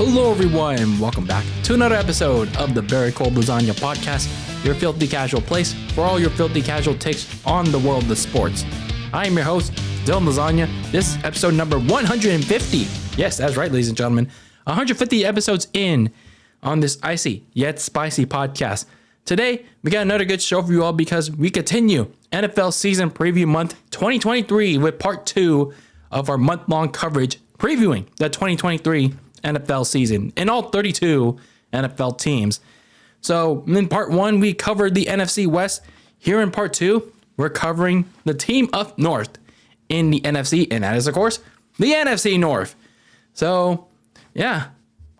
Hello everyone, welcome back to another episode of the Very Cold Lasagna podcast, your filthy casual place for all your filthy casual takes on the world of sports. I am your host, DylanLasagna. This is episode number 150. Yes, that's right, ladies and gentlemen. 150 episodes in on this icy yet spicy podcast. Today, we got another good show for you all because we continue NFL season preview month 2023 with part 2 of our month-long coverage previewing the 2023 NFL season and all 32 NFL teams. So in part 1, we covered the NFC West. Here in part 2, we're covering the team up north in the NFC, and that is, of course, the NFC North. So, yeah,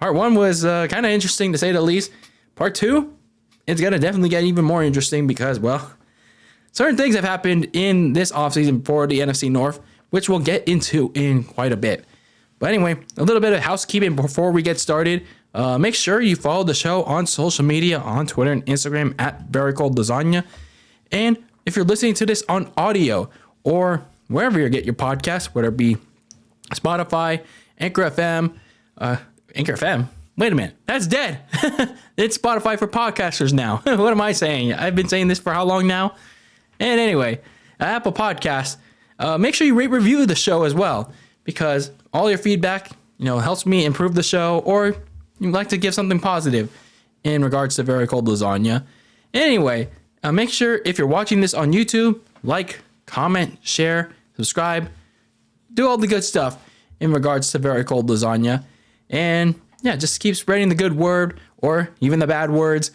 part 1 was kind of interesting to say the least. Part 2, it's going to definitely get even more interesting because, well, certain things have happened in this offseason for the NFC North, which we'll get into in quite a bit. But anyway, a little bit of housekeeping before we get started. Make sure you follow the show on social media, on Twitter and Instagram at Very Cold Lasagna. And if you're listening to this on audio or wherever you get your podcast, whether it be Spotify, Anchor FM, wait a minute, that's dead. It's Spotify for podcasters now. What am I saying? I've been saying this for how long now? And anyway, Apple Podcasts, make sure you rate review the show as well, because all your feedback, helps me improve the show, or you'd like to give something positive in regards to Very Cold Lasagna. Anyway, make sure if you're watching this on YouTube, like, comment, share, subscribe, do all the good stuff in regards to Very Cold Lasagna. And yeah, just keep spreading the good word or even the bad words.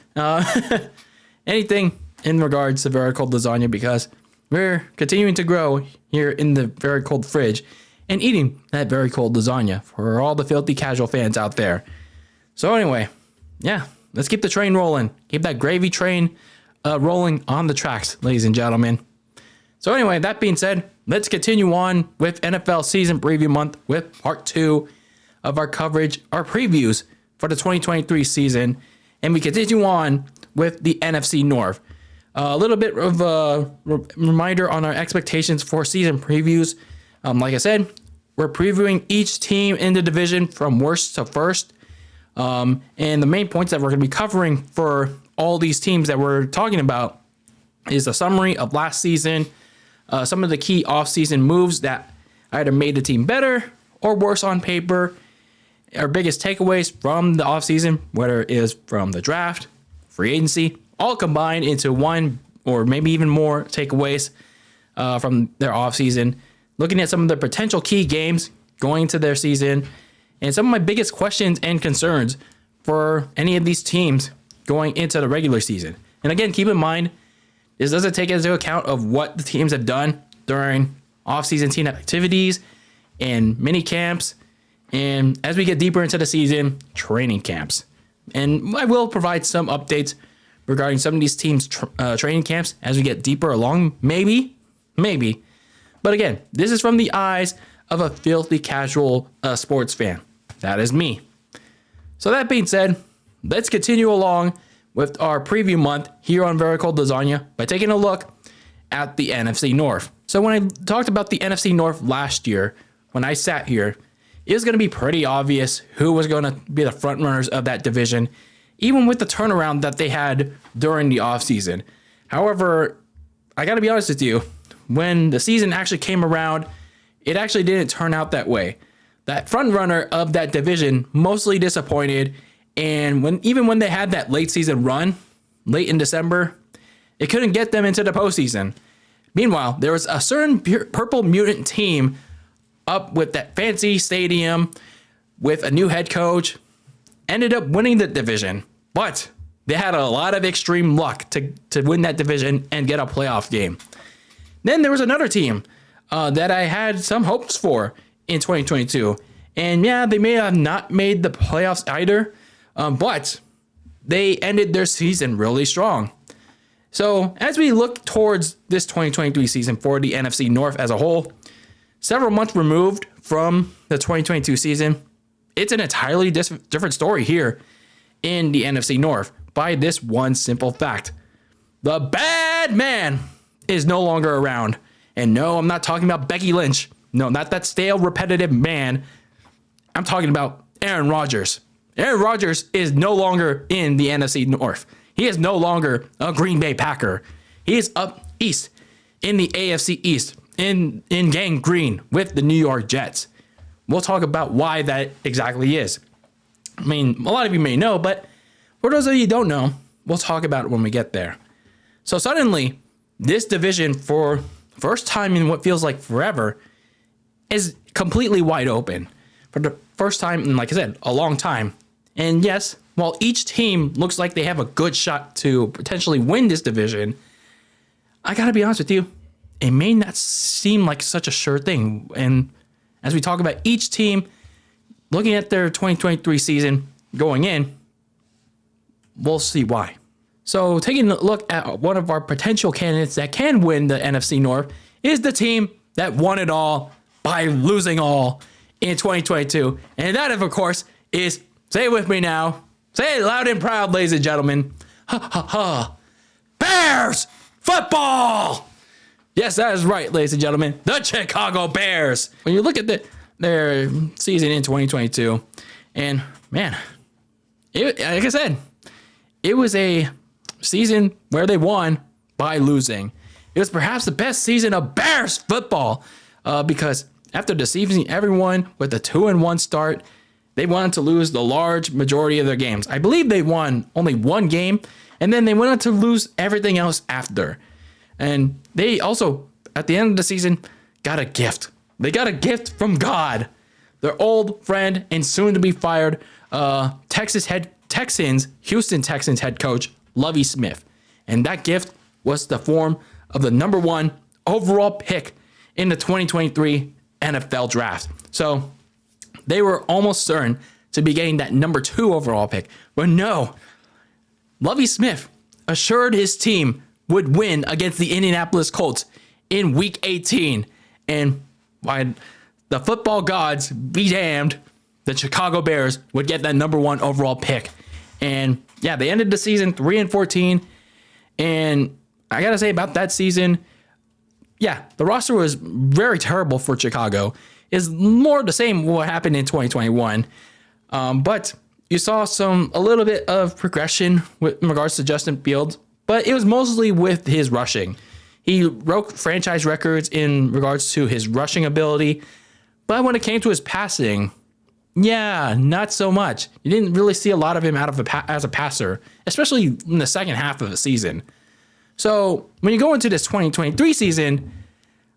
Anything in regards to Very Cold Lasagna, because we're continuing to grow here in the Very Cold fridge and eating that very cold lasagna for all the filthy casual fans out there. So anyway, yeah, let's keep the train rolling. Keep that gravy train rolling on the tracks, ladies and gentlemen. So anyway, that being said, let's continue on with NFL season preview month with part 2 of our coverage, our previews for the 2023 season. And we continue on with the NFC North. A little bit of a reminder on our expectations for season previews. Like I said, we're previewing each team in the division from worst to first. And the main points that we're going to be covering for all these teams that we're talking about is a summary of last season, some of the key offseason moves that either made the team better or worse on paper, our biggest takeaways from the offseason, whether it is from the draft, free agency, all combined into one or maybe even more takeaways from their offseason. Looking at some of the potential key games going into their season, and some of my biggest questions and concerns for any of these teams going into the regular season. And again, keep in mind, this doesn't take into account of what the teams have done during off-season team activities and mini camps, and as we get deeper into the season, training camps. And I will provide some updates regarding some of these teams' training camps as we get deeper along, maybe. But again, this is from the eyes of a filthy casual sports fan. That is me. So that being said, let's continue along with our preview month here on Very Cold Lasagna by taking a look at the NFC North. So when I talked about the NFC North last year, when I sat here, it was going to be pretty obvious who was going to be the front runners of that division, even with the turnaround that they had during the offseason. However, I got to be honest with you, when the season actually came around, it actually didn't turn out that way. That front runner of that division mostly disappointed, and even when they had that late season run, late in December, it couldn't get them into the postseason. Meanwhile, there was a certain purple mutant team up with that fancy stadium with a new head coach, ended up winning the division, but they had a lot of extreme luck to win that division and get a playoff game. Then there was another team that I had some hopes for in 2022. And yeah, they may have not made the playoffs either, but they ended their season really strong. So as we look towards this 2023 season for the NFC North as a whole, several months removed from the 2022 season, it's an entirely different story here in the NFC North by this one simple fact. The bad man is no longer around. And no, I'm not talking about Becky Lynch. No, not that stale, repetitive man. I'm talking about Aaron Rodgers. Aaron Rodgers is no longer in the NFC North. He is no longer a Green Bay Packer. He is up east in the AFC East in gang green with the New York Jets. We'll talk about why that exactly is. I mean, a lot of you may know, but for those of you who don't know, we'll talk about it when we get there. So suddenly, this division, for the first time in what feels like forever, is completely wide open. For the first time in, like I said, a long time. And yes, while each team looks like they have a good shot to potentially win this division, I gotta be honest with you, it may not seem like such a sure thing. And as we talk about each team, looking at their 2023 season going in, we'll see why. So taking a look at one of our potential candidates that can win the NFC North is the team that won it all by losing all in 2022. And that, of course, is, say it with me now, say it loud and proud, ladies and gentlemen, Bears football! Yes, that is right, ladies and gentlemen, the Chicago Bears. When you look at their season in 2022, and man, like I said, it was a season where they won by losing. It was perhaps the best season of Bears football because after deceiving everyone with a 2-1 start, they wanted to lose the large majority of their games. I believe they won only one game, and then they went on to lose everything else after. And they also, at the end of the season, got a gift. They got a gift from God. Their old friend and soon to be fired Houston Texans head coach, Lovie Smith. And that gift was the form of the number 1 overall pick in the 2023 NFL draft. So they were almost certain to be getting that number 2 overall pick. But no, Lovie Smith assured his team would win against the Indianapolis Colts in week 18. And by the football gods be damned, the Chicago Bears would get that number 1 overall pick. And yeah, they ended the season 3-14. And I got to say about that season, yeah, the roster was very terrible for Chicago. It's more the same what happened in 2021. But you saw a little bit of progression in regards to Justin Fields, but it was mostly with his rushing. He broke franchise records in regards to his rushing ability, but when it came to his passing, yeah, not so much. You didn't really see a lot of him as a passer, especially in the second half of the season. So when you go into this 2023 season,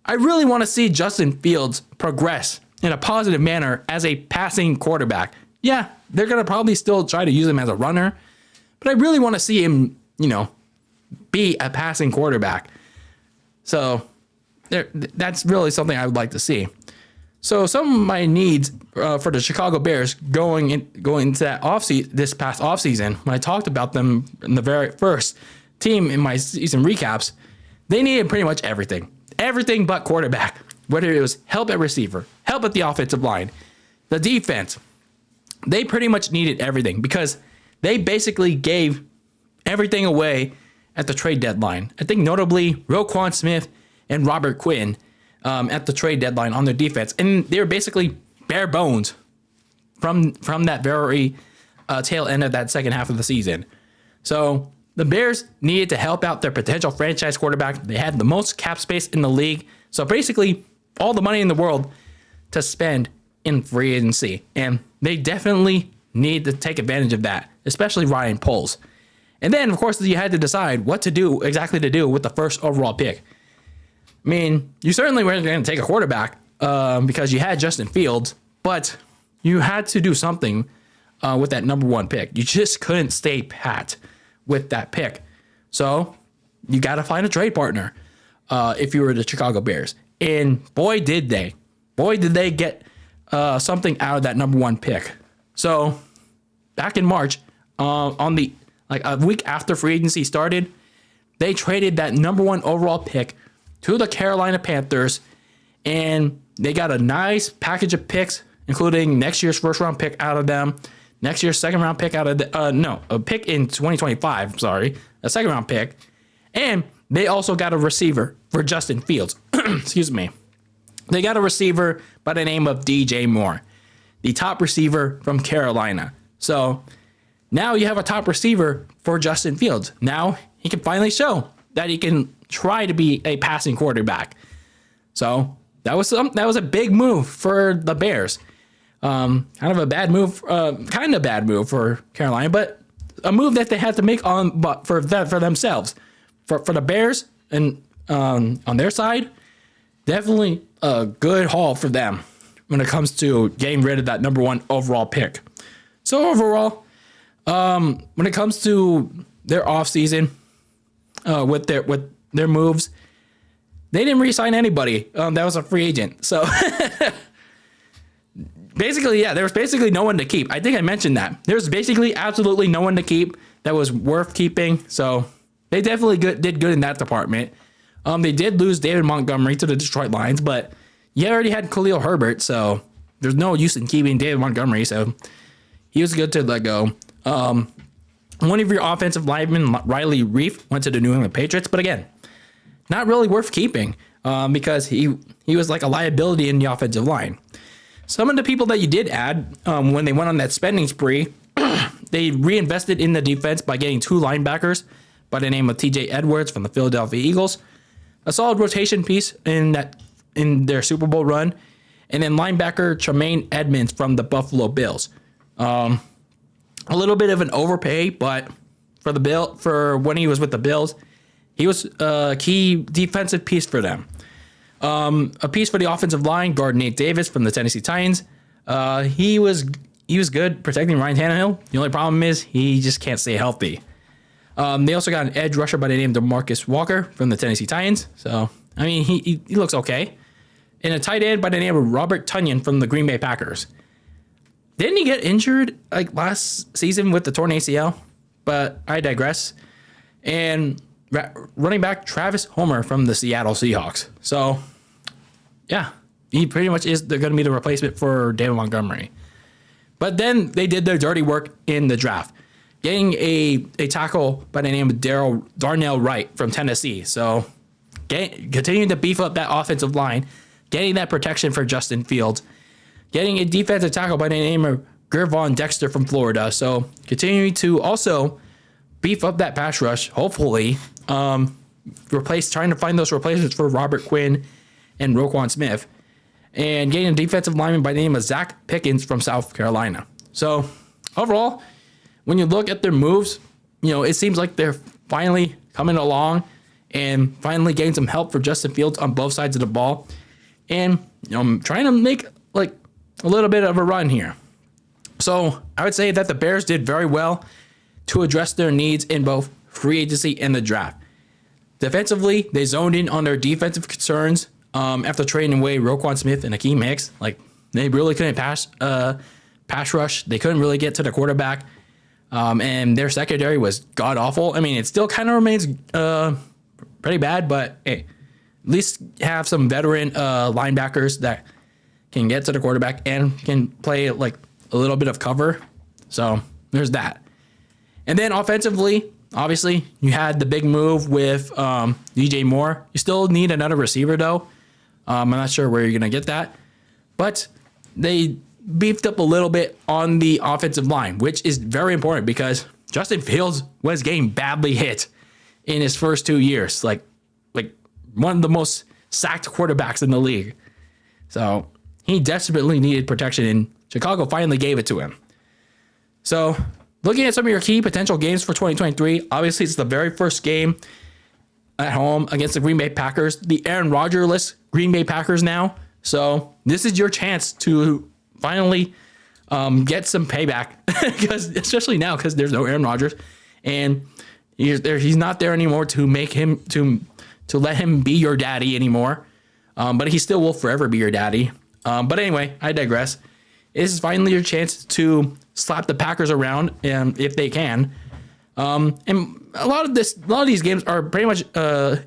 I really want to see Justin Fields progress in a positive manner as a passing quarterback. Yeah, they're going to probably still try to use him as a runner, but I really want to see him, be a passing quarterback. So that's really something I would like to see. So some of my needs for the Chicago Bears going into that this past offseason, when I talked about them in the very first team in my season recaps, they needed pretty much everything. Everything but quarterback. Whether it was help at receiver, help at the offensive line, the defense. They pretty much needed everything because they basically gave everything away at the trade deadline. I think notably Roquan Smith and Robert Quinn at the trade deadline on their defense. And they were basically bare bones from that very tail end of that second half of the season. So the Bears needed to help out their potential franchise quarterback. They had the most cap space in the league. So basically all the money in the world to spend in free agency. And they definitely need to take advantage of that, especially Ryan Poles. And then, of course, you had to decide what to do with the first overall pick. I mean, you certainly weren't going to take a quarterback because you had Justin Fields, but you had to do something with that number 1 pick. You just couldn't stay pat with that pick. So you got to find a trade partner if you were the Chicago Bears. And boy, did they. Boy, did they get something out of that number 1 pick. So back in March, a week after free agency started, they traded that number 1 overall pick to the Carolina Panthers, and they got a nice package of picks, including next year's first round pick out of them, next year's second round pick out of a pick in 2025, a second round pick, and they also got a receiver for Justin Fields. Excuse me. They got a receiver by the name of DJ Moore, the top receiver from Carolina. So now you have a top receiver for Justin Fields. Now he can finally show that he can try to be a passing quarterback. So that was a big move for the Bears. Kind of bad move for Carolina, but a move that they had to make for themselves, for the Bears and on their side. Definitely a good haul for them when it comes to getting rid of that number 1 overall pick. So overall, when it comes to their offseason, with their moves, they didn't re-sign anybody that was a free agent. So basically, there was basically no one to keep. I think I mentioned that. There was basically absolutely no one to keep that was worth keeping. So they definitely did good in that department. They did lose David Montgomery to the Detroit Lions, but you already had Khalil Herbert, so there's no use in keeping David Montgomery. So he was good to let go. One of your offensive linemen, Riley Reif, went to the New England Patriots, but again, not really worth keeping because he was like a liability in the offensive line. Some of the people that you did add when they went on that spending spree, they reinvested in the defense by getting 2 linebackers by the name of TJ Edwards from the Philadelphia Eagles, a solid rotation piece in their Super Bowl run, and then linebacker Tremaine Edmonds from the Buffalo Bills. A little bit of an overpay, but for when he was with the Bills, he was a key defensive piece for them. A piece for the offensive line, guard Nate Davis from the Tennessee Titans. He was good protecting Ryan Tannehill. The only problem is he just can't stay healthy. They also got an edge rusher by the name of DeMarcus Walker from the Tennessee Titans. So, I mean, he looks okay. And a tight end by the name of Robert Tonyan from the Green Bay Packers. Didn't he get injured like last season with the torn ACL? But I digress. And running back Travis Homer from the Seattle Seahawks. So, yeah, he pretty much is going to be the replacement for David Montgomery. But then they did their dirty work in the draft, getting a tackle by the name of Darnell Wright from Tennessee. So continuing to beef up that offensive line, getting that protection for Justin Fields, getting a defensive tackle by the name of Gervon Dexter from Florida. So continuing to also beef up that pass rush, hopefully trying to find those replacements for Robert Quinn and Roquan Smith, and getting a defensive lineman by the name of Zach Pickens from South Carolina. So overall, when you look at their moves, it seems like they're finally coming along and finally getting some help for Justin Fields on both sides of the ball. And I'm trying to make like a little bit of a run here. So I would say that the Bears did very well to address their needs in both free agency and the draft. Defensively, they zoned in on their defensive concerns after trading away Roquan Smith and Akeem Hicks. Like, they really couldn't pass rush. They couldn't really get to the quarterback. And their secondary was god-awful. I mean, it still kind of remains pretty bad, but hey, at least have some veteran linebackers that can get to the quarterback and can play like a little bit of cover. So there's that. And then offensively, obviously, you had the big move with DJ Moore. You still need another receiver, though. I'm not sure where you're going to get that. But they beefed up a little bit on the offensive line, which is very important because Justin Fields was getting badly hit in his first 2 years. Like one of the most sacked quarterbacks in the league. So he desperately needed protection, and Chicago finally gave it to him. So looking at some of your key potential games for 2023, obviously it's the very first game at home against the Green Bay Packers, the Aaron Rodgers-less Green Bay Packers now. So this is your chance to finally get some payback, because especially now because there's no Aaron Rodgers, and he's not there anymore to make him to let him be your daddy anymore. But he still will forever be your daddy. But anyway, I digress. This is finally your chance to slap the Packers around, if they can. And a lot of these games are pretty much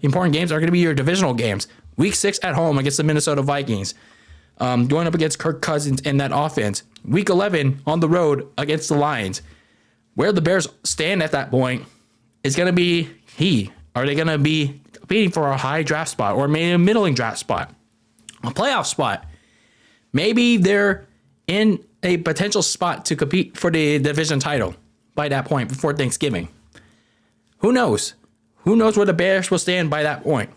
important games are going to be your divisional games. Week 6 at home against the Minnesota Vikings, going up against Kirk Cousins and that offense. Week 11 on the road against the Lions. Where the Bears stand at that point is going to be key. Are they going to be competing for a high draft spot, or maybe a middling draft spot, a playoff spot? Maybe they're in a potential spot to compete for the division title by that point before Thanksgiving. Who knows? Who knows where the Bears will stand by that point?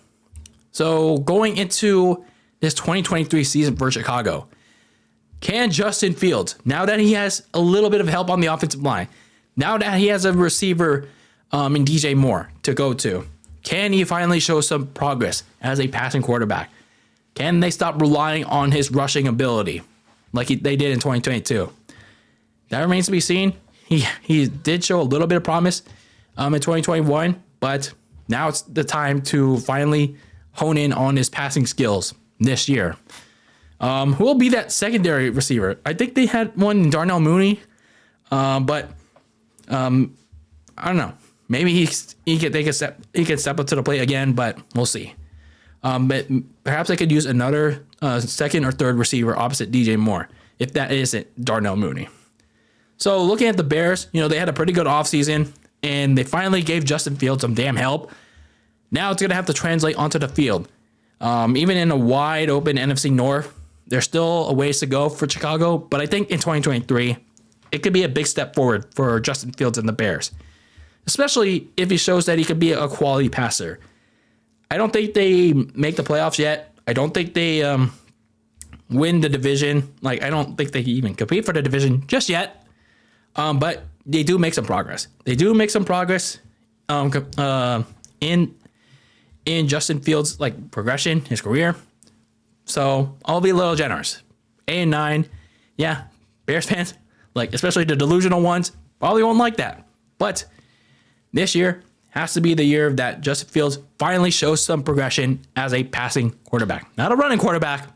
So going into this 2023 season for Chicago, can Justin Fields, now that he has a little bit of help on the offensive line, now that he has a receiver in DJ Moore to go to, can he finally show some progress as a passing quarterback? Can they stop relying on his rushing ability like they did in 2022? That remains to be seen. He did show a little bit of promise in 2021, but now it's the time to finally hone in on his passing skills this year. Who will be that secondary receiver? I think they had one, Darnell Mooney, but I don't know. Maybe he can step up to the plate again, but we'll see. But perhaps I could use another second or third receiver opposite DJ Moore if that isn't Darnell Mooney. So looking at the Bears, they had a pretty good offseason, and they finally gave Justin Fields some damn help. Now it's going to have to translate onto the field. Even in a wide open NFC North, there's still a ways to go for Chicago, but I think in 2023, it could be a big step forward for Justin Fields and the Bears, especially if he shows that he could be a quality passer. I don't think they make the playoffs yet. I don't think they win the division. I don't think they even compete for the division just yet. But they do make some progress. They do make some progress in Justin Fields' progression, his career. So I'll be a little generous. 8-9, yeah, Bears fans, especially the delusional ones, probably won't like that. But this year has to be the year that Justin Fields finally shows some progression as a passing quarterback. Not a running quarterback,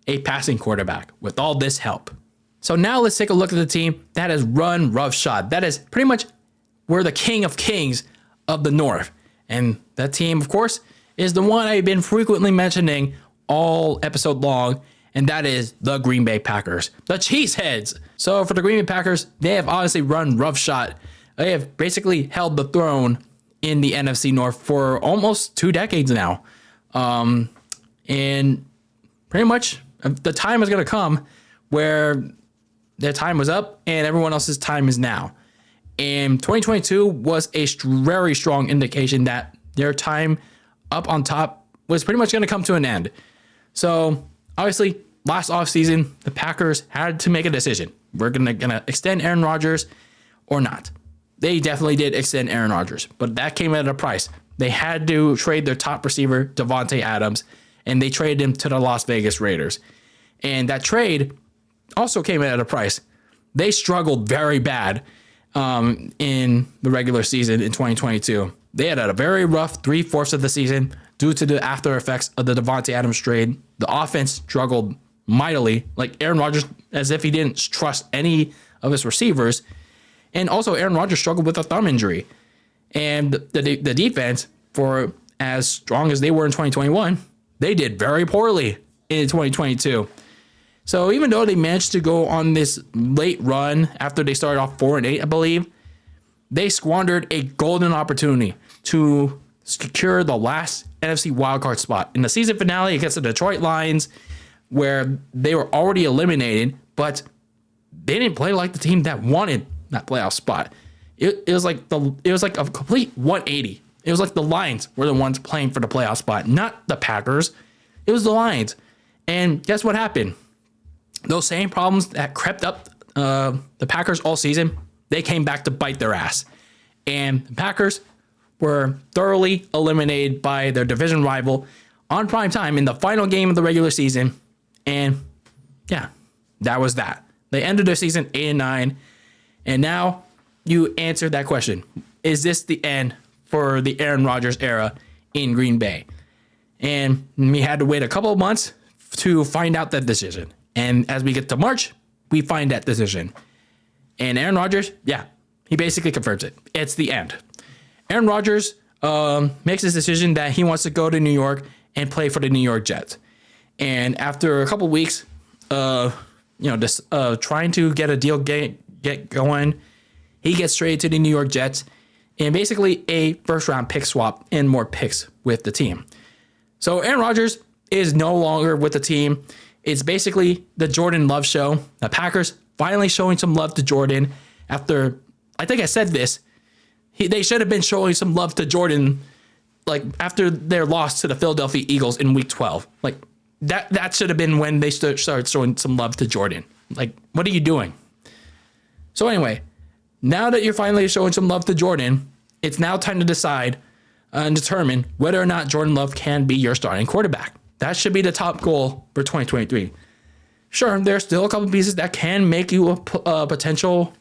a passing quarterback with all this help. So now let's take a look at the team that has run roughshod. That is pretty much we're the king of kings of the North. And that team, of course, is the one I've been frequently mentioning all episode long, and that is the Green Bay Packers, the Cheeseheads. So for the Green Bay Packers, they have obviously run roughshod. They have basically held the throne in the NFC North for almost 2 decades now. And pretty much the time is going to come where their time was up and everyone else's time is now. And 2022 was a very strong indication that their time up on top was pretty much going to come to an end. So obviously, last offseason, the Packers had to make a decision. We're gonna extend Aaron Rodgers or not. They definitely did extend Aaron Rodgers, but that came at a price. They had to trade their top receiver, Davante Adams, and they traded him to the Las Vegas Raiders. And that trade also came at a price. They struggled very bad in the regular season in 2022. They had a very rough 3/4 of the season due to the after effects of the Davante Adams trade. The offense struggled mightily, Aaron Rodgers, as if he didn't trust any of his receivers. And also Aaron Rodgers struggled with a thumb injury. And the defense, for as strong as they were in 2021, they did very poorly in 2022. So even though they managed to go on this late run after they started off 4-8, I believe, they squandered a golden opportunity to secure the last NFC wildcard spot in the season finale against the Detroit Lions, where they were already eliminated, but they didn't play like the team that wanted that playoff spot. It was like a complete 180. It was like the Lions were the ones playing for the playoff spot, not the Packers. It was the Lions. And guess what happened? Those same problems that crept up the Packers all season, they came back to bite their ass. And the Packers were thoroughly eliminated by their division rival on prime time in the final game of the regular season. And yeah, that was that. They ended their season 8-9. And now you answered that question. Is this the end for the Aaron Rodgers era in Green Bay? And we had to wait a couple of months to find out that decision. And as we get to March, we find that decision. And Aaron Rodgers, yeah, he basically confirms it. It's the end. Aaron Rodgers makes his decision that he wants to go to New York and play for the New York Jets. And after a couple of weeks, trying to get a deal get going, he gets traded to the New York Jets and basically a first-round pick swap and more picks with the team. So Aaron Rodgers is no longer with the team, It's basically the Jordan Love show. The Packers finally showing some love to Jordan after, I think I said this, they should have been showing some love to Jordan like after their loss to the Philadelphia Eagles in week 12. Like that should have been when they started showing some love to Jordan. Like, what are you doing? So anyway, now that you're finally showing some love to Jordan, it's now time to decide and determine whether or not Jordan Love can be your starting quarterback. That should be the top goal for 2023. Sure, there's still a couple pieces that can make you a potential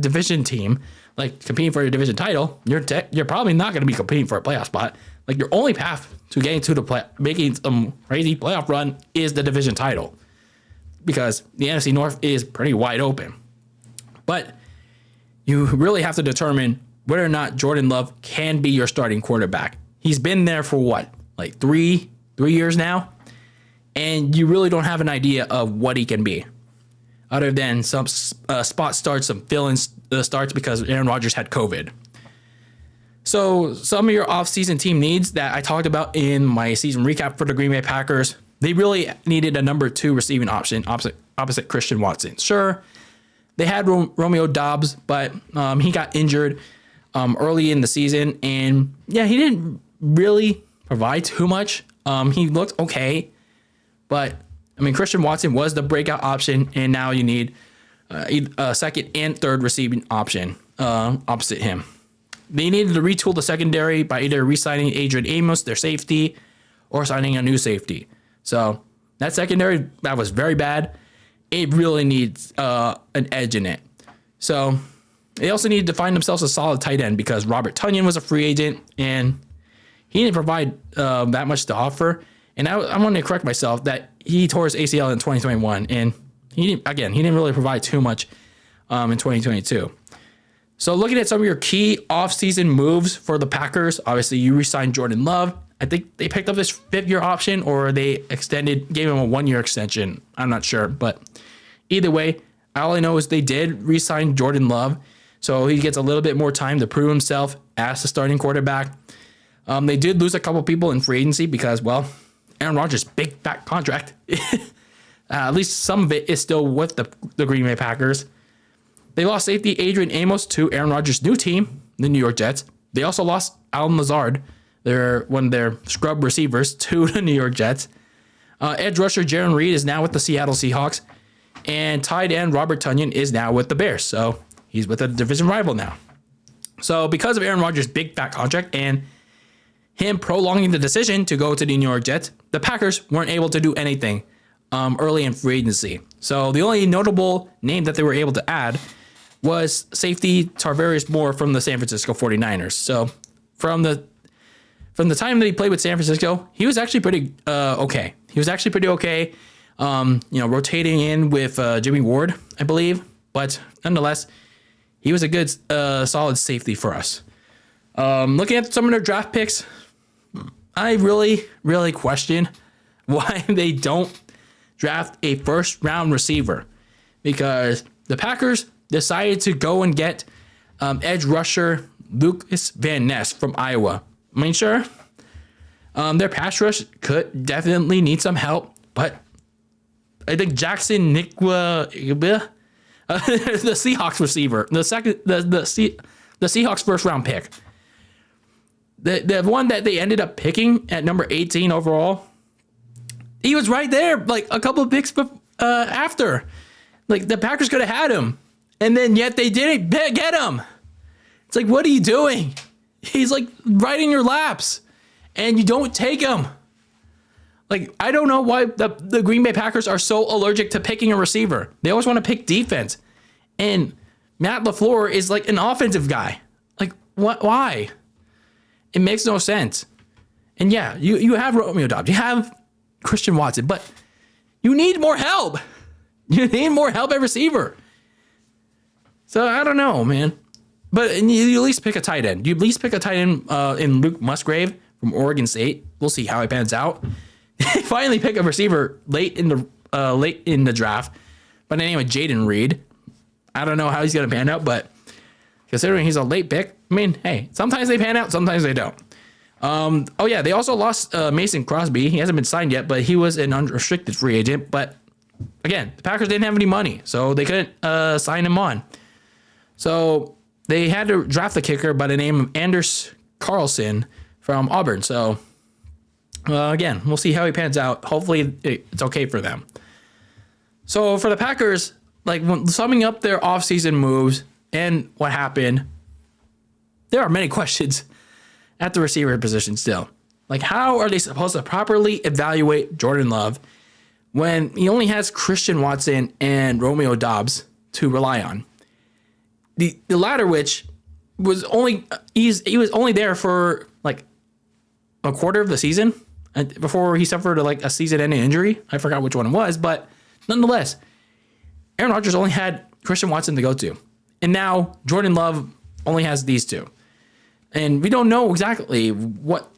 division team, like competing for your division title. You're probably not going to be competing for a playoff spot. Like, your only path to getting to making some crazy playoff run is the division title, because the NFC North is pretty wide open. But you really have to determine whether or not Jordan Love can be your starting quarterback. He's been there for what, like three years now? And you really don't have an idea of what he can be, other than some spot starts, some fill-in starts because Aaron Rodgers had COVID. So some of your offseason team needs that I talked about in my season recap for the Green Bay Packers, they really needed a number 2 receiving option opposite Christian Watson. Sure, they had Romeo Doubs, but he got injured early in the season. And yeah, he didn't really provide too much. He looked okay. But, I mean, Christian Watson was the breakout option, and now you need a second and third receiving option opposite him. They needed to retool the secondary by either re-signing Adrian Amos, their safety, or signing a new safety. So that secondary, that was very bad. It really needs an edge in it. So they also needed to find themselves a solid tight end, because Robert Tonyan was a free agent, and he didn't provide that much to offer. And I want to correct myself that he tore his ACL in 2021, and he didn't really provide too much in 2022. So looking at some of your key offseason moves for the Packers, obviously you re-signed Jordan Love. I think they picked up this 5th-year option, or they gave him a 1-year extension. I'm not sure, but either way, all I know is they did re-sign Jordan Love, so he gets a little bit more time to prove himself as the starting quarterback. They did lose a couple people in free agency because, well, Aaron Rodgers' big fat contract. At least some of it is still with the Green Bay Packers. They lost safety Adrian Amos to Aaron Rodgers' new team, the New York Jets. They also lost Alan Lazard, one of their scrub receivers, to the New York Jets. Edge rusher Jaron Reed is now with the Seattle Seahawks. And tight end Robert Tonyan is now with the Bears. So he's with a division rival now. So because of Aaron Rodgers' big fat contract and him prolonging the decision to go to the New York Jets, the Packers weren't able to do anything early in free agency. So the only notable name that they were able to add was safety Tarvarius Moore from the San Francisco 49ers. So from the time that he played with San Francisco, he was actually pretty okay. He was actually pretty okay, rotating in with Jimmy Ward, I believe. But nonetheless, he was a good, solid safety for us. Looking at some of their draft picks, I really, really question why they don't draft a first-round receiver, because the Packers decided to go and get edge rusher Lucas Van Ness from Iowa. I mean, sure, their pass rush could definitely need some help, but I think Jackson Nikwa, the Seahawks receiver, the Seahawks first-round pick, the one that they ended up picking at number 18 overall, he was right there, like a couple of picks after. Like, the Packers could have had him, and then yet they didn't get him. It's like, what are you doing? He's like right in your laps, and you don't take him. Like, I don't know why the Green Bay Packers are so allergic to picking a receiver. They always want to pick defense, and Matt LaFleur is like an offensive guy. Like, what? Why? It makes no sense. And yeah, you have Romeo Doubs, you have Christian Watson, but you need more help. You need more help at receiver. So I don't know, man. But you at least pick a tight end. You at least pick a tight end in Luke Musgrave from Oregon State. We'll see how he pans out. Finally pick a receiver late in the draft. But anyway, Jaden Reed. I don't know how he's going to pan out, but considering he's a late pick, I mean, hey, sometimes they pan out, sometimes they don't. Oh yeah, they also lost Mason Crosby. He hasn't been signed yet, but he was an unrestricted free agent. But again, the Packers didn't have any money, so they couldn't sign him on. So they had to draft the kicker by the name of Anders Carlson from Auburn. So again, we'll see how he pans out. Hopefully it's okay for them. So for the Packers, like when summing up their offseason moves and what happened, there are many questions at the receiver position still. Like, how are they supposed to properly evaluate Jordan Love when he only has Christian Watson and Romeo Doubs to rely on? The latter, which was only he was only there for like a quarter of the season before he suffered like a season-ending injury. I forgot which one it was, but nonetheless, Aaron Rodgers only had Christian Watson to go to, and now Jordan Love only has these two. And we don't know exactly what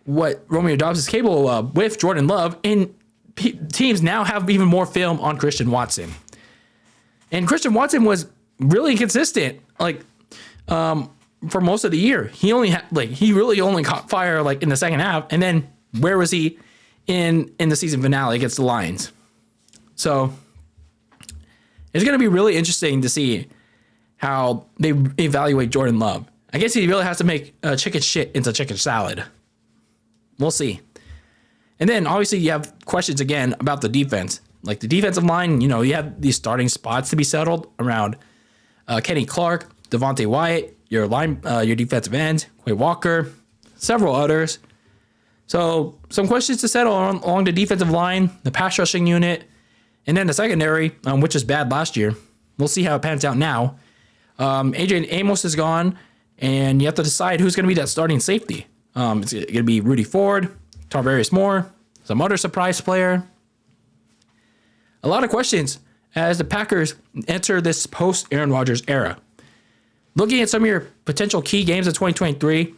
Romeo Doubs is capable of with Jordan Love. And teams now have even more film on Christian Watson. And Christian Watson was really consistent, like for most of the year. He really only caught fire like in the second half. And then where was he in the season finale against the Lions? So it's going to be really interesting to see how they evaluate Jordan Love. I guess he really has to make chicken shit into chicken salad. We'll see. And then obviously you have questions again about the defense. Like the defensive line, you have these starting spots to be settled around Kenny Clark, Devontae Wyatt, your defensive end, Quay Walker, several others. So some questions to settle along the defensive line, the pass rushing unit, and then the secondary, which is bad last year. We'll see how it pans out now. Adrian Amos is gone. And you have to decide who's going to be that starting safety. It's going to be Rudy Ford, Tarvarius Moore, some other surprise player. A lot of questions as the Packers enter this post-Aaron Rodgers era. Looking at some of your potential key games of 2023,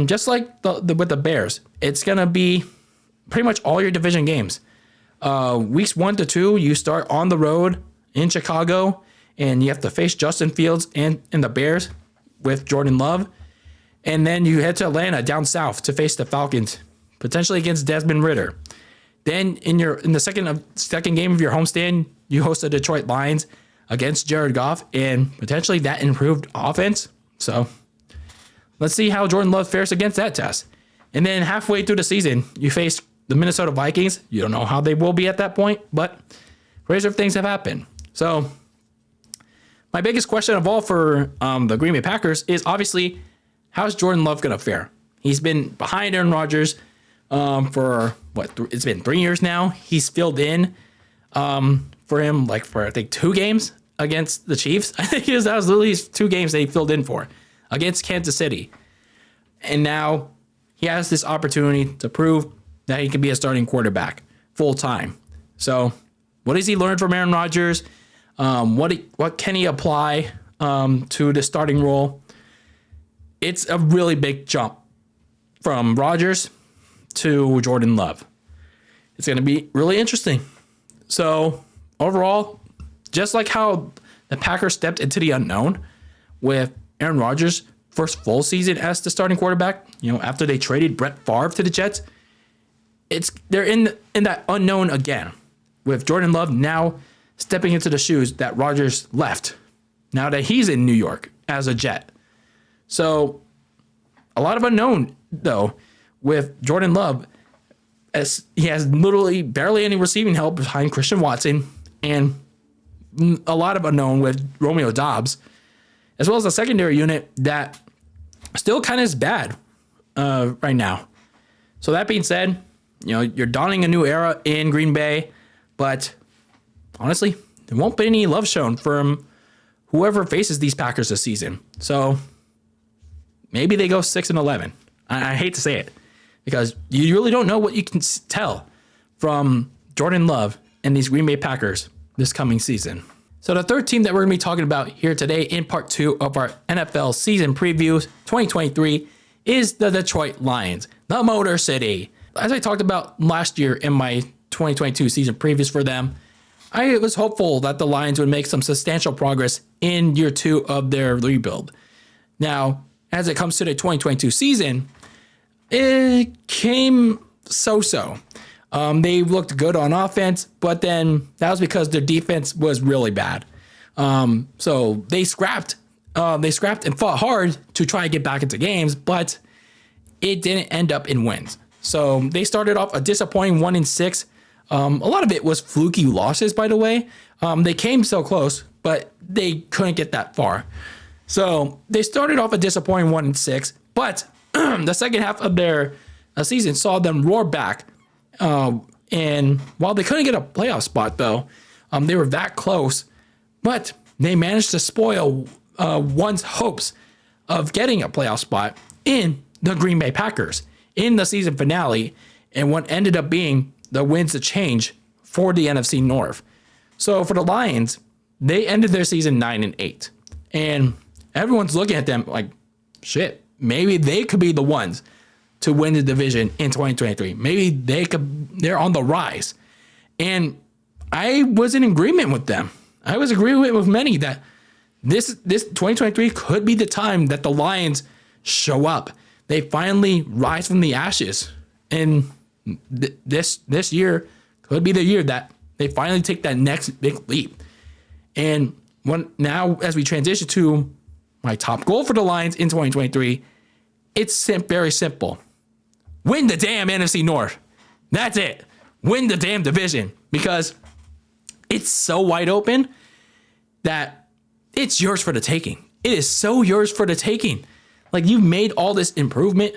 just like with the Bears, it's going to be pretty much all your division games. Weeks 1 to 2, you start on the road in Chicago, and you have to face Justin Fields and the Bears with Jordan Love. And then you head to Atlanta down south to face the Falcons, potentially against Desmond Ridder. Then in the second game of your homestand, you host the Detroit Lions against Jared Goff and potentially that improved offense. So let's see how Jordan Love fares against that test. And then halfway through the season, you face the Minnesota Vikings. You don't know how they will be at that point, but crazier things have happened. So my biggest question of all for the Green Bay Packers is obviously, how's Jordan Love going to fare? He's been behind Aaron Rodgers for it's been 3 years now. He's filled in for him for I think 2 games against the Chiefs. I think that was literally 2 games that he filled in for against Kansas City. And now he has this opportunity to prove that he can be a starting quarterback full time. So what has he learned from Aaron Rodgers? What can he apply to the starting role? It's a really big jump from Rodgers to Jordan Love. It's going to be really interesting. So overall, just like how the Packers stepped into the unknown with Aaron Rodgers' first full season as the starting quarterback, after they traded Brett Favre to the Jets, they're in that unknown again with Jordan Love now stepping into the shoes that Rodgers left now that he's in New York as a Jet. So a lot of unknown, though, with Jordan Love, as he has literally barely any receiving help behind Christian Watson, and a lot of unknown with Romeo Doubs, as well as a secondary unit that still kind of is bad right now. So that being said, you're dawning a new era in Green Bay, but honestly, there won't be any love shown from whoever faces these Packers this season. So maybe they go 6-11. I hate to say it because you really don't know what you can tell from Jordan Love and these Green Bay Packers this coming season. So the third team that we're going to be talking about here today in part 2 of our NFL season previews 2023 is the Detroit Lions, the Motor City. As I talked about last year in my 2022 season previews for them, I was hopeful that the Lions would make some substantial progress in year 2 of their rebuild. Now, as it comes to the 2022 season, It came so-so. They looked good on offense, but then that was because their defense was really bad. So they scrapped and fought hard to try to get back into games, but it didn't end up in wins. So they started off a disappointing 1-6. A lot of it was fluky losses, by the way. They came so close, but they couldn't get that far. So they started off a disappointing 1-6, but the second half of their season saw them roar back. And while they couldn't get a playoff spot, though, they were that close, but they managed to spoil one's hopes of getting a playoff spot in the Green Bay Packers in the season finale, and what ended up being the wins to change for the NFC North. So for the Lions, they ended their season 9-8, and everyone's looking at them like, shit, maybe they could be the ones to win the division in 2023. Maybe they're on the rise. And I was in agreement with them. I was agreeing with many that this 2023 could be the time that the Lions show up. They finally rise from the ashes. And this year could be the year that they finally take that next big leap. And now as we transition to my top goal for the Lions in 2023, it's very simple. Win the damn NFC North. That's it. Win the damn division, because it's so wide open that it's yours for the taking. It is so yours for the taking. Like, you've made all this improvement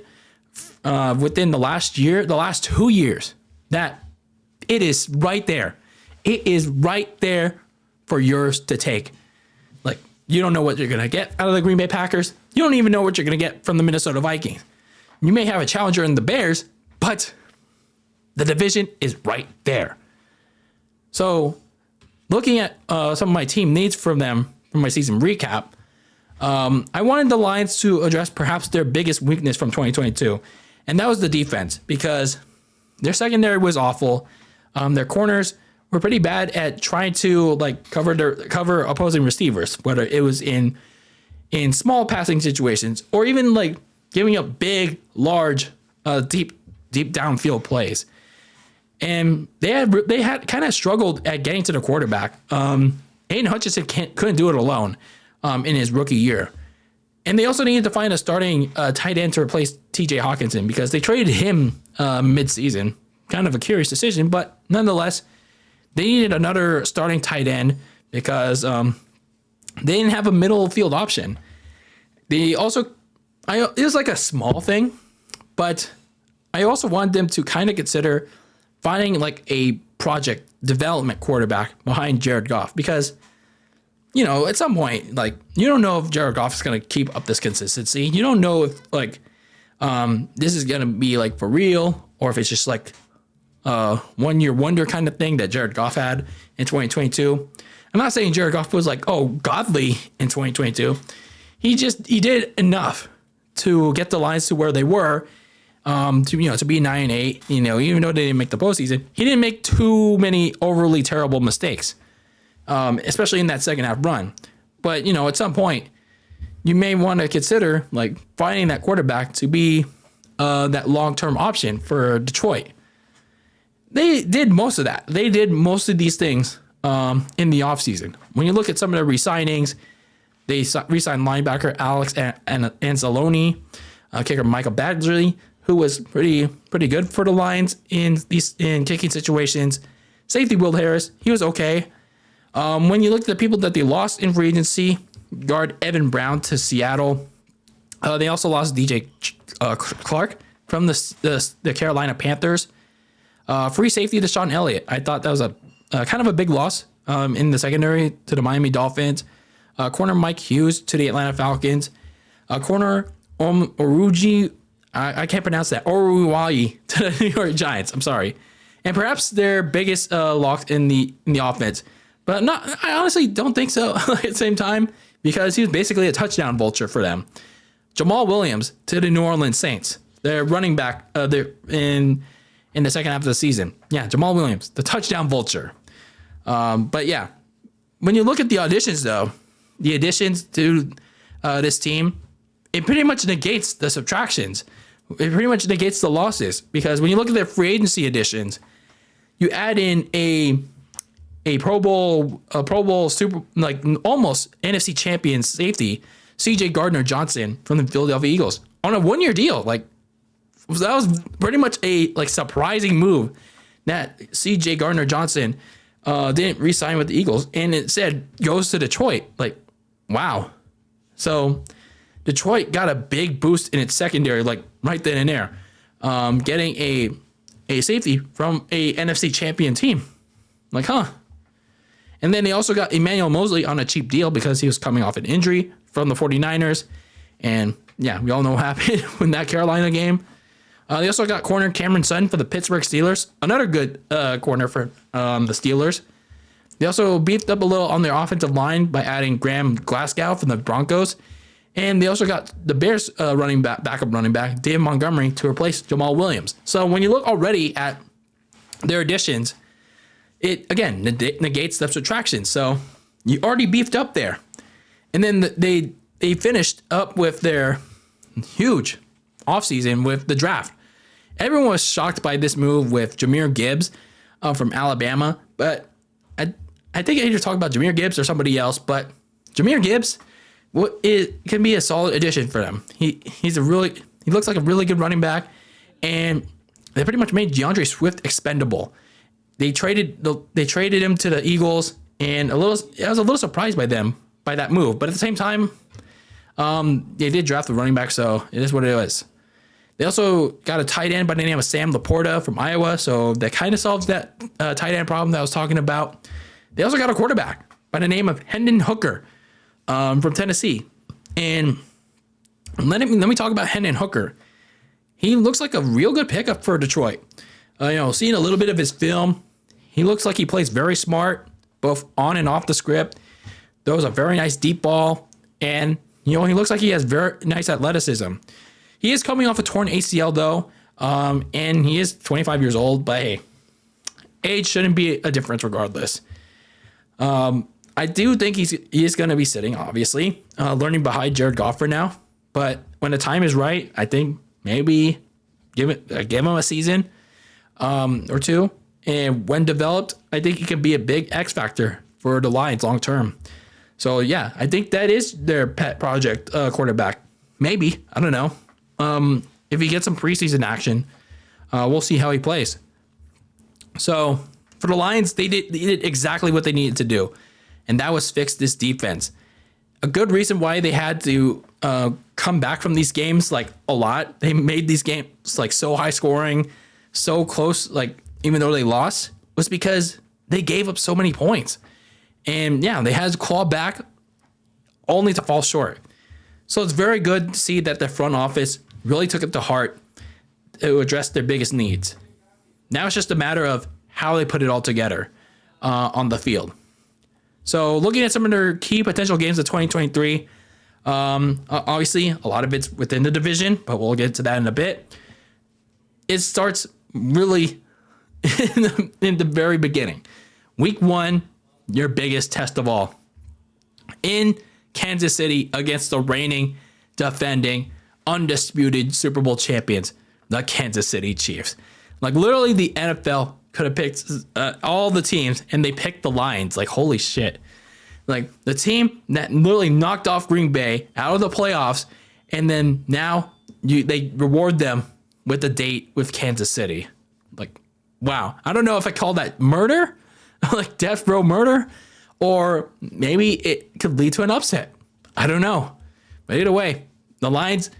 within the last 2 years, that it is right there. It is right there for yours to take. Like, you don't know what you're going to get out of the Green Bay Packers. You don't even know what you're going to get from the Minnesota Vikings. You may have a challenger in the Bears, but the division is right there. So, looking at some of my team needs from them from my season recap, I wanted the Lions to address perhaps their biggest weakness from 2022, and that was the defense, because their secondary was awful. Their corners were pretty bad at trying to cover opposing receivers, whether it was in small passing situations or even giving up big, large, deep downfield plays. And they had kind of struggled at getting to the quarterback. Aiden Hutchinson couldn't do it alone in his rookie year. And they also needed to find a starting tight end to replace TJ Hawkinson, because they traded him mid-season. Kind of a curious decision, but nonetheless, they needed another starting tight end because they didn't have a middle field option. They also, it was like a small thing, but I also wanted them to kind of consider finding a project development quarterback behind Jared Goff, because, at some point, you don't know if Jared Goff is going to keep up this consistency. You don't know if this is going to be for real, or if it's just 1 year wonder kind of thing that Jared Goff had in 2022. I'm not saying Jared Goff was godly in 2022. He did enough to get the Lions to where they were, to be 9-8. Even though they didn't make the postseason, he didn't make too many overly terrible mistakes, especially in that second half run. But at some point, you may want to consider finding that quarterback to be that long-term option for Detroit. They did most of that. They did most of these things in the offseason. When you look at some of their re-signings, they re-signed linebacker Alex Anzalone, kicker Michael Badgley, who was pretty good for the Lions in kicking situations. Safety Will Harris, he was okay. When you look at the people that they lost in free agency, guard Evan Brown to Seattle. They also lost DJ Clark from the Carolina Panthers. Free safety to Sean Elliott. I thought that was a kind of a big loss in the secondary to the Miami Dolphins. Corner Mike Hughes to the Atlanta Falcons. Corner Oruji, I can't pronounce that, Oruwai to the New York Giants. I'm sorry. And perhaps their biggest loss in the offense. But I honestly don't think so at the same time, because he was basically a touchdown vulture for them. Jamal Williams to the New Orleans Saints. Their running back in the second half of the season. Yeah, Jamal Williams, the touchdown vulture. But yeah, when you look at the additions, though, the additions to this team, it pretty much negates the subtractions it pretty much negates the losses, because when you look at their free agency additions, you add in a Pro Bowl super, like almost NFC champion safety, CJ Gardner-Johnson from the Philadelphia Eagles on a 1-year deal. Like, that was pretty much a surprising move that CJ Gardner-Johnson didn't re-sign with the Eagles, and it said goes to Detroit. Like, wow. So Detroit got a big boost in its secondary, like right then and there, getting a safety from a NFC champion team. Like, huh. And then they also got Emmanuel Mosley on a cheap deal because he was coming off an injury from the 49ers. And yeah, we all know what happened in that Carolina game. They also got corner Cameron Sutton for the Pittsburgh Steelers. Another good corner for the Steelers. They also beefed up a little on their offensive line by adding Graham Glasgow from the Broncos. And they also got the Bears backup running back, Dave Montgomery, to replace Jamal Williams. So when you look already at their additions, it, again, negates the subtraction. So you already beefed up there. And then they finished up with their huge offseason with the draft. Everyone was shocked by this move with Jahmyr Gibbs from Alabama. But I think I either talk about Jahmyr Gibbs or somebody else. But Jahmyr Gibbs, it can be a solid addition for them. He looks like a really good running back, and they pretty much made DeAndre Swift expendable. They traded him to the Eagles, and I was a little surprised by that move. But at the same time, they did draft the running back, so it is what it is. They also got a tight end by the name of Sam Laporta from Iowa, so that kind of solves that tight end problem that I was talking about. They also got a quarterback by the name of Hendon Hooker from Tennessee. And let me talk about Hendon Hooker. He looks like a real good pickup for Detroit. Seeing a little bit of his film, he looks like he plays very smart, both on and off the script. Throws a very nice deep ball, and he looks like he has very nice athleticism. He is coming off a torn ACL though, and he is 25 years old. But hey, age shouldn't be a difference regardless. I do think he is going to be sitting, obviously, learning behind Jared Goff for now. But when the time is right, I think maybe give him a season or two. And when developed, I think he can be a big X factor for the Lions long term. So yeah, I think that is their pet project quarterback. Maybe, I don't know. If he gets some preseason action, we'll see how he plays. So for the Lions, they did exactly what they needed to do, and that was fix this defense. A good reason why they had to come back from these games like a lot. They made these games like so high scoring, so close, like even though they lost, was because they gave up so many points. And yeah, they had to claw back only to fall short. So it's very good to see that the front office really took it to heart to address their biggest needs. Now it's just a matter of how they put it all together on the field. So looking at some of their key potential games of 2023, obviously a lot of it's within the division, but we'll get to that in a bit. It starts really in the very beginning. Week 1, your biggest test of all. In Kansas City against the reigning, defending, undisputed Super Bowl champions, the Kansas City Chiefs. Like literally the NFL could have picked all the teams and they picked the Lions. Like, holy shit. Like the team that literally knocked off Green Bay out of the playoffs, and then now they reward them with a date with Kansas City. Like, wow. I don't know if I call that murder, like death row murder, or maybe it could lead to an upset. I don't know. But either way, the Lions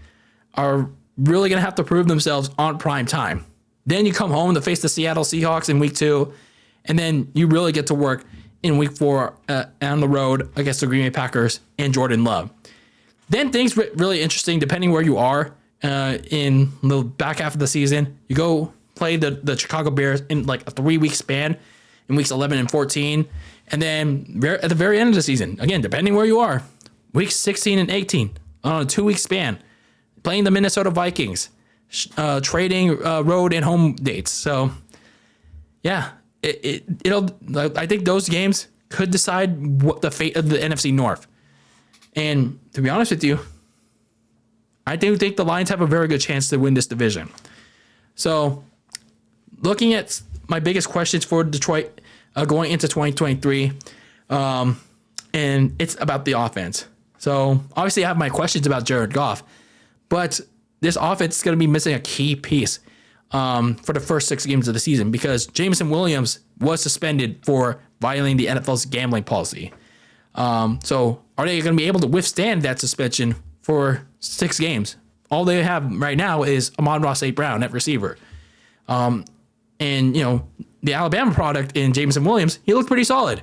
are really going to have to prove themselves on prime time. Then you come home to face the Seattle Seahawks in week 2, and then you really get to work in week 4 on the road against the Green Bay Packers and Jordan Love. Then things really interesting depending where you are in the back half of the season. You go play the Chicago Bears in like a 3-week span in weeks 11 and 14. And then at the very end of the season, again, depending where you are, weeks 16 and 18 on a 2-week span, playing the Minnesota Vikings, trading road and home dates. So yeah, I think those games could decide what the fate of the NFC North. And to be honest with you, I do think the Lions have a very good chance to win this division. So, looking at my biggest questions for Detroit going into 2023, and it's about the offense. So, obviously, I have my questions about Jared Goff, but this offense is going to be missing a key piece for the first 6 games of the season because Jameson Williams was suspended for violating the NFL's gambling policy. So, are they going to be able to withstand that suspension for 6 games? All they have right now is Amon-Ra St. Brown at receiver. And, the Alabama product in Jameson Williams, he looked pretty solid.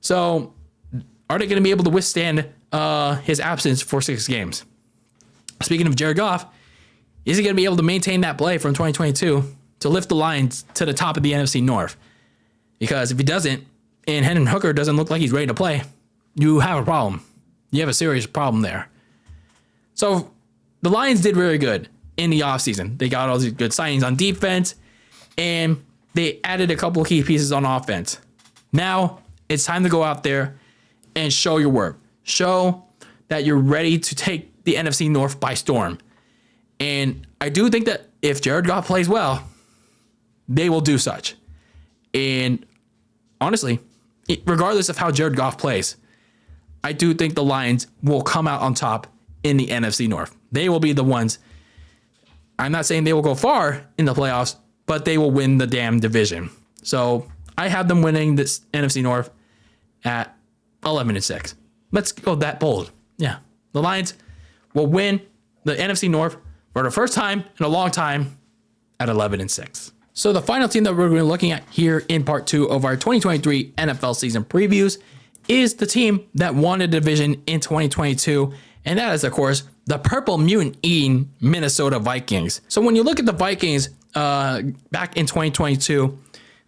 So, are they going to be able to withstand his absence for 6 games? Speaking of Jared Goff, is he going to be able to maintain that play from 2022 to lift the Lions to the top of the NFC North? Because if he doesn't, and Hendon Hooker doesn't look like he's ready to play, you have a problem. You have a serious problem there. So the Lions did very good in the offseason. They got all these good signings on defense, and they added a couple of key pieces on offense. Now it's time to go out there and show your work. Show that you're ready to take the NFC North by storm. And I do think that if Jared Goff plays well, they will do such. And honestly, regardless of how Jared Goff plays, I do think the Lions will come out on top in the NFC North. They will be the ones. I'm not saying they will go far in the playoffs, but they will win the damn division. So I have them winning this NFC North at 11-6. Let's go that bold. Yeah. The Lions will win the NFC North for the first time in a long time at 11-6. So the final team that we're going to be looking at here in part 2 of our 2023 NFL season previews is the team that won the division in 2022. And that is, of course, the purple mutant eating Minnesota Vikings. So when you look at the Vikings back in 2022,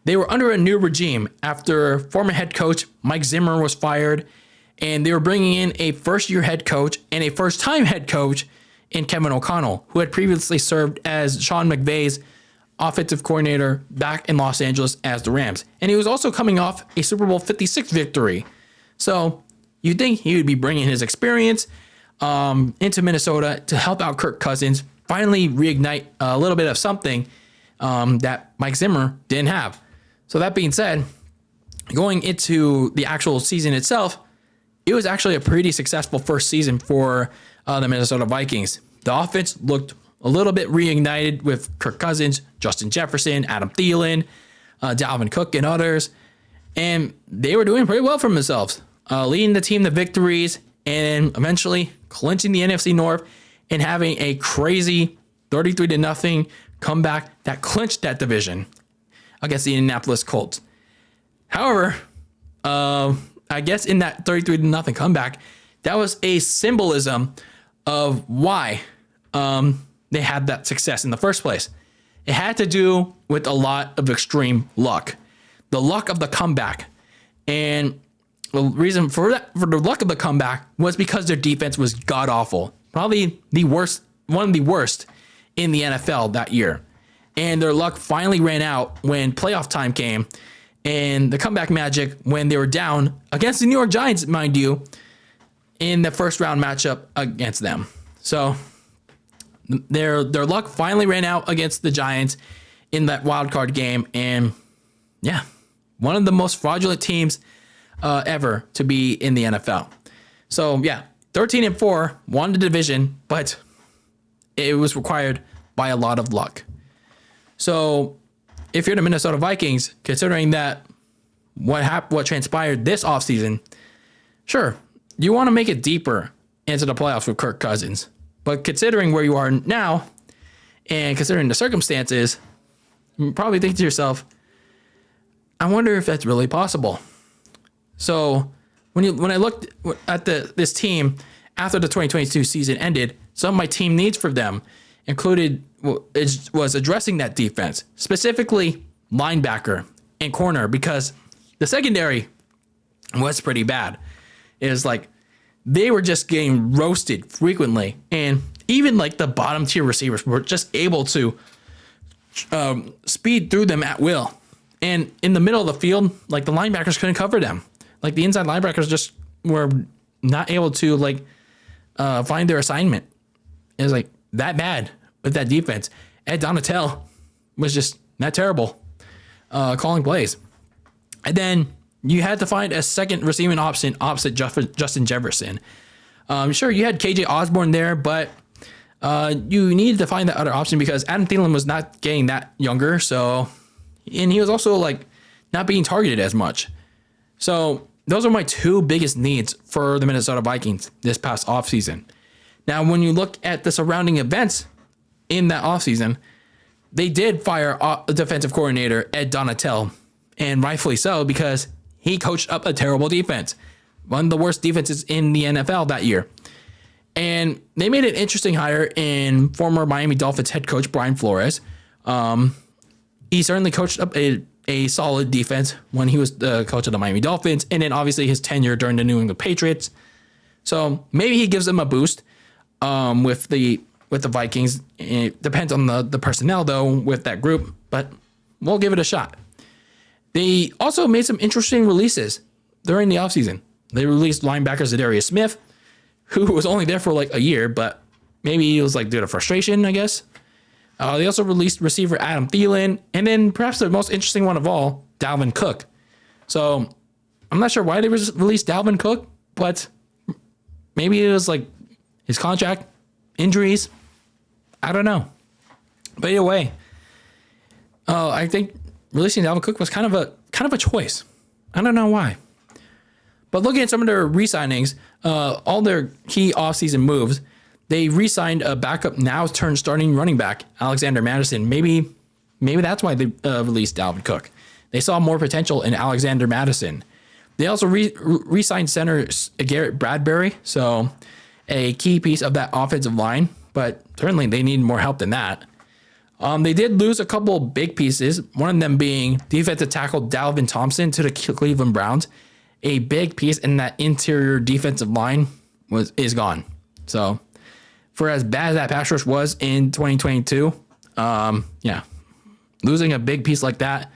they were under a new regime after former head coach Mike Zimmer was fired. And they were bringing in a first-year head coach and a first-time head coach in Kevin O'Connell, who had previously served as Sean McVay's offensive coordinator back in Los Angeles as the Rams. And he was also coming off a Super Bowl 56 victory. So you'd think he would be bringing his experience into Minnesota to help out Kirk Cousins, finally reignite a little bit of something that Mike Zimmer didn't have. So that being said, going into the actual season itself, it was actually a pretty successful first season for the Minnesota Vikings. The offense looked a little bit reignited with Kirk Cousins, Justin Jefferson, Adam Thielen, Dalvin Cook, and others. And they were doing pretty well for themselves, leading the team to victories and eventually clinching the NFC North and having a crazy 33-0 comeback that clinched that division against the Indianapolis Colts. However, I guess in that 33-0 comeback, that was a symbolism of why they had that success in the first place. It had to do with a lot of extreme luck. The luck of the comeback. And the reason for that, for the luck of the comeback, was because their defense was god-awful. Probably the worst, one of the worst in the NFL that year. And their luck finally ran out when playoff time came. And the comeback magic when they were down against the New York Giants, mind you, in the first round matchup against them. So their luck finally ran out against the Giants in that wild card game. And yeah, one of the most fraudulent teams ever to be in the NFL. So yeah, 13-4, won the division, but it was required by a lot of luck. So if you're the Minnesota Vikings, considering that what transpired this offseason, sure, you want to make it deeper into the playoffs with Kirk Cousins. But considering where you are now and considering the circumstances, you probably think to yourself, I wonder if that's really possible. So when I looked at this team after the 2022 season ended, some of my team needs for them included was addressing that defense, specifically linebacker and corner, because the secondary was pretty bad. It was like they were just getting roasted frequently, and even like the bottom tier receivers were just able to speed through them at will. And in the middle of the field, like the linebackers couldn't cover them. Like the inside linebackers just were not able to find their assignment. it was like that bad with that defense. Ed Donatel was just that terrible calling plays. And then you had to find a second receiving option opposite Justin Jefferson. Sure, you had KJ Osborne there, but you needed to find that other option because Adam Thielen was not getting that younger. So, and he was also like not being targeted as much. So those are my two biggest needs for the Minnesota Vikings this past offseason. Now, when you look at the surrounding events in that offseason, they did fire a defensive coordinator, Ed Donatel, and rightfully so because he coached up a terrible defense, one of the worst defenses in the NFL that year. And they made an interesting hire in former Miami Dolphins head coach Brian Flores. He certainly coached up a solid defense when he was the coach of the Miami Dolphins, and then obviously his tenure during the New England Patriots. So maybe he gives them a boost with the Vikings. It depends on the personnel though with that group, but we'll give it a shot. They also made some interesting releases during the offseason. They released linebacker Zadarius Smith, who was only there for like a year, but maybe it was like due to frustration, I guess. They also released receiver Adam Thielen, and then perhaps the most interesting one of all, Dalvin Cook. So I'm not sure why they released Dalvin Cook, but maybe it was like his contract, injuries. I don't know. But either way, I think releasing Dalvin Cook was kind of a choice. I don't know why. But looking at some of their re-signings, all their key offseason moves, they re-signed a backup now turned starting running back, Alexander Mattison. Maybe that's why they released Dalvin Cook. They saw more potential in Alexander Mattison. They also re-signed center Garrett Bradbury, so a key piece of that offensive line, but certainly they need more help than that. They did lose a couple of big pieces, one of them being defensive tackle Dalvin Thompson to the Cleveland Browns. A big piece in that interior defensive line is gone. So for as bad as that pass rush was in 2022, losing a big piece like that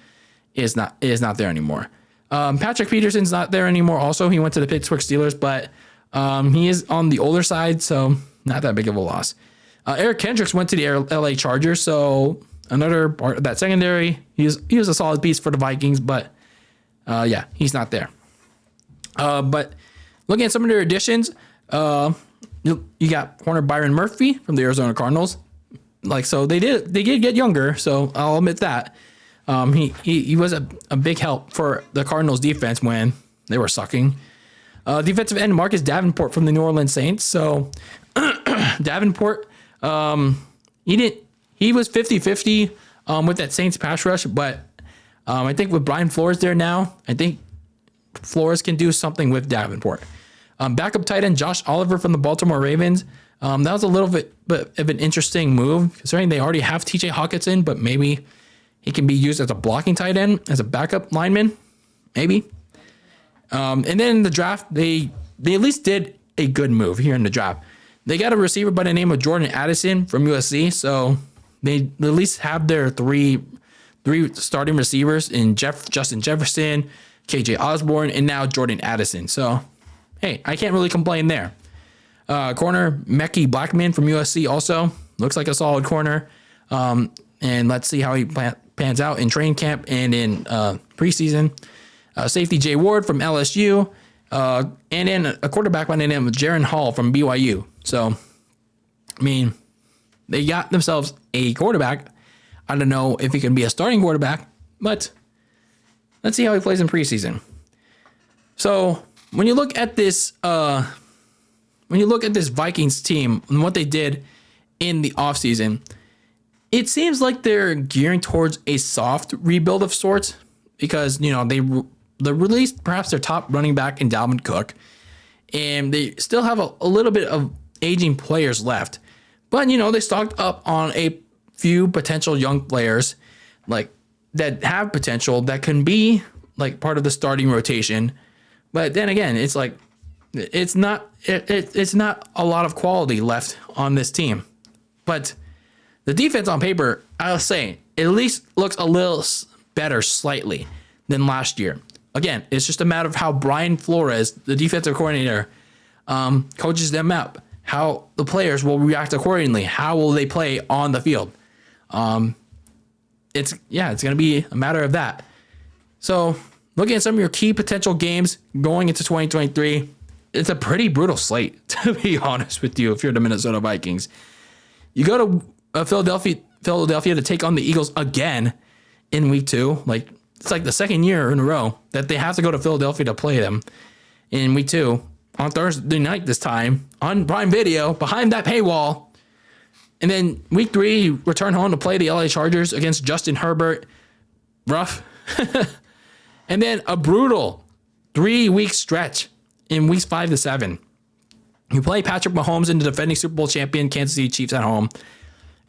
is not there anymore. Patrick Peterson's not there anymore. Also, he went to the Pittsburgh Steelers, but he is on the older side, so not that big of a loss. Eric Kendricks went to the LA Chargers, so another part of that secondary. He was a solid piece for the Vikings, but he's not there. But looking at some of their additions, you got corner Byron Murphy from the Arizona Cardinals. So they did get younger, so I'll admit that. He was a big help for the Cardinals defense when they were sucking. Defensive end Marcus Davenport from the New Orleans Saints. So Davenport, he was 50-50 with that Saints pass rush, but I think with Brian Flores there now, I think Flores can do something with Davenport. Backup tight end Josh Oliver from the Baltimore Ravens. That was a little bit of an interesting move, considering they already have TJ Hawkinson, but maybe he can be used as a blocking tight end, as a backup lineman, maybe. And then in the draft, they at least did a good move here in the draft. They got a receiver by the name of Jordan Addison from USC, so they at least have their three starting receivers in Justin Jefferson, KJ Osborne, and now Jordan Addison. So, hey, I can't really complain there. Corner Mekhi Blackman from USC also looks like a solid corner. And let's see how he pans out in training camp and in preseason. Safety Jay Ward from LSU. And then a quarterback by the name of Jaron Hall from BYU. So, I mean, they got themselves a quarterback. I don't know if he can be a starting quarterback, but let's see how he plays in preseason. So when you look at this Vikings team and what they did in the offseason, it seems like they're gearing towards a soft rebuild of sorts because, they released perhaps their top running back in Dalvin Cook, and they still have a little bit of aging players left. But, they stocked up on a few potential young players like that have potential that can be like part of the starting rotation. But then again, it's like it's not a lot of quality left on this team. But the defense on paper, I'll say, at least looks a little better slightly than last year. Again, it's just a matter of how Brian Flores, the defensive coordinator, coaches them up, how the players will react accordingly. How will they play on the field? It's going to be a matter of that. So looking at some of your key potential games going into 2023, it's a pretty brutal slate, to be honest with you, if you're the Minnesota Vikings. You go to Philadelphia to take on the Eagles again in week 2. It's like the second year in a row that they have to go to Philadelphia to play them in week 2 on Thursday night this time on Prime Video behind that paywall. And then week 3, you return home to play the LA Chargers against Justin Herbert. Rough. And then a brutal 3-week stretch in weeks 5 to 7. You play Patrick Mahomes and the defending Super Bowl champion Kansas City Chiefs at home.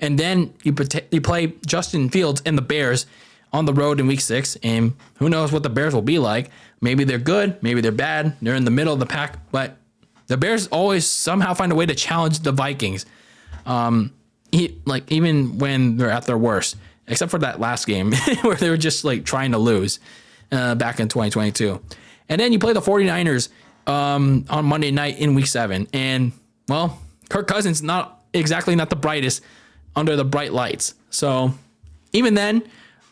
And then you play Justin Fields and the Bears on the road in week 6. And who knows what the Bears will be like. Maybe they're good. Maybe they're bad. They're in the middle of the pack. But the Bears always somehow find a way to challenge the Vikings. Even when they're at their worst. Except for that last game where they were just trying to lose back in 2022. And then you play the 49ers on Monday night in week 7. And, well, Kirk Cousins not the brightest under the bright lights. So even then,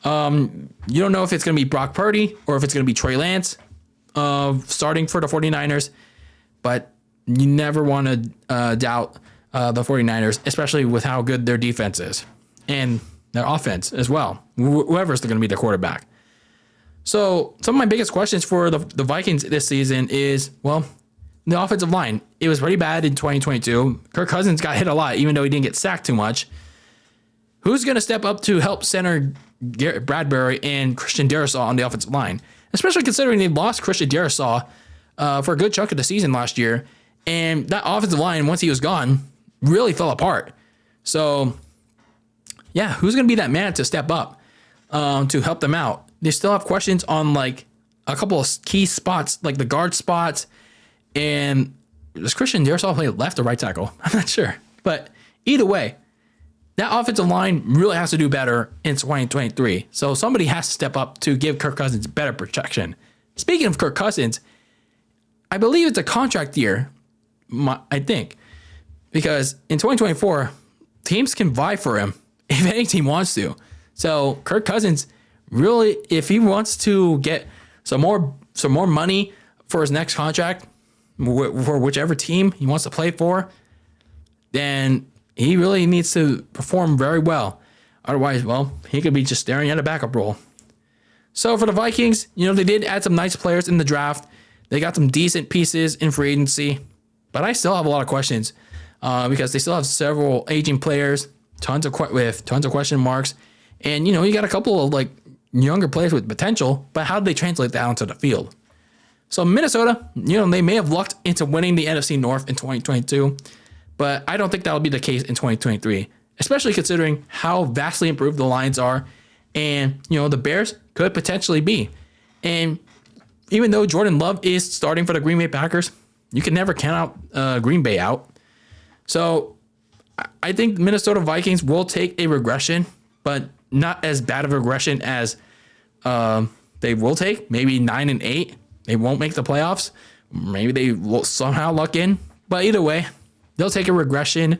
you don't know if it's going to be Brock Purdy or if it's going to be Trey Lance starting for the 49ers. But you never want to doubt the 49ers, especially with how good their defense is. And their offense as well, whoever's going to be the quarterback. So some of my biggest questions for the Vikings this season is, well, the offensive line. It was pretty bad in 2022. Kirk Cousins got hit a lot, even though he didn't get sacked too much. Who's going to step up to help center Garrett Bradbury and Christian Darrisaw on the offensive line? Especially considering they lost Christian Darrisaw for a good chunk of the season last year. And that offensive line, once he was gone, really fell apart. So, yeah, who's going to be that man to step up to help them out? They still have questions on a couple of key spots, like the guard spots. And does Christian Darrisaw play left or right tackle? I'm not sure. But either way, that offensive line really has to do better in 2023. So somebody has to step up to give Kirk Cousins better protection. Speaking of Kirk Cousins, I believe it's a contract year, I think. Because in 2024, teams can vie for him if any team wants to. So Kirk Cousins, really, if he wants to get some more money for his next contract, for whichever team he wants to play for, then he really needs to perform very well. Otherwise, well, he could be just staring at a backup role. So for the Vikings, they did add some nice players in the draft. They got some decent pieces in free agency. But I still have a lot of questions because they still have several aging players, tons of question marks. And, you got a couple of younger players with potential, but how do they translate that onto the field? So Minnesota, they may have lucked into winning the NFC North in 2022, but I don't think that'll be the case in 2023, especially considering how vastly improved the Lions are. And, the Bears could potentially be. And even though Jordan Love is starting for the Green Bay Packers, you can never count out Green Bay out. So I think Minnesota Vikings will take a regression, but not as bad of a regression as they will take. Maybe 9-8. They won't make the playoffs. Maybe they will somehow luck in. But either way, they'll take a regression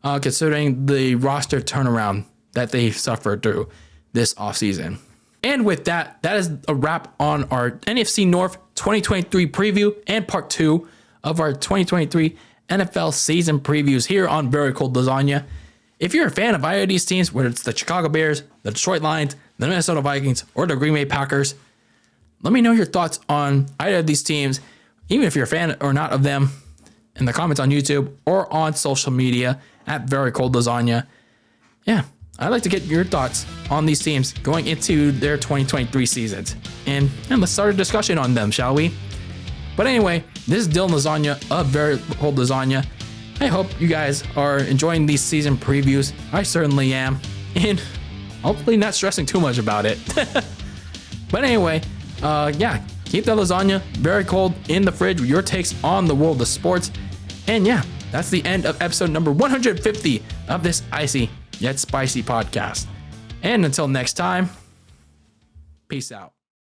considering the roster turnaround that they suffered through this offseason. And with that, that is a wrap on our NFC North 2023 preview and part 2 of our 2023 NFL season previews here on Very Cold Lasagna. If you're a fan of either of these teams, whether it's the Chicago Bears, the Detroit Lions, the Minnesota Vikings, or the Green Bay Packers, let me know your thoughts on either of these teams, even if you're a fan or not of them, in the comments on YouTube or on social media at Very Cold Lasagna. Yeah, I'd like to get your thoughts on these teams going into their 2023 seasons. And let's start a discussion on them, shall we? But anyway, this is DylanLasagna of Very Cold Lasagna. I hope you guys are enjoying these season previews. I certainly am. And hopefully not stressing too much about it. But anyway, keep the lasagna very cold in the fridge with your takes on the world of sports. And that's the end of episode number 150 of this icy yet spicy podcast. And until next time, peace out.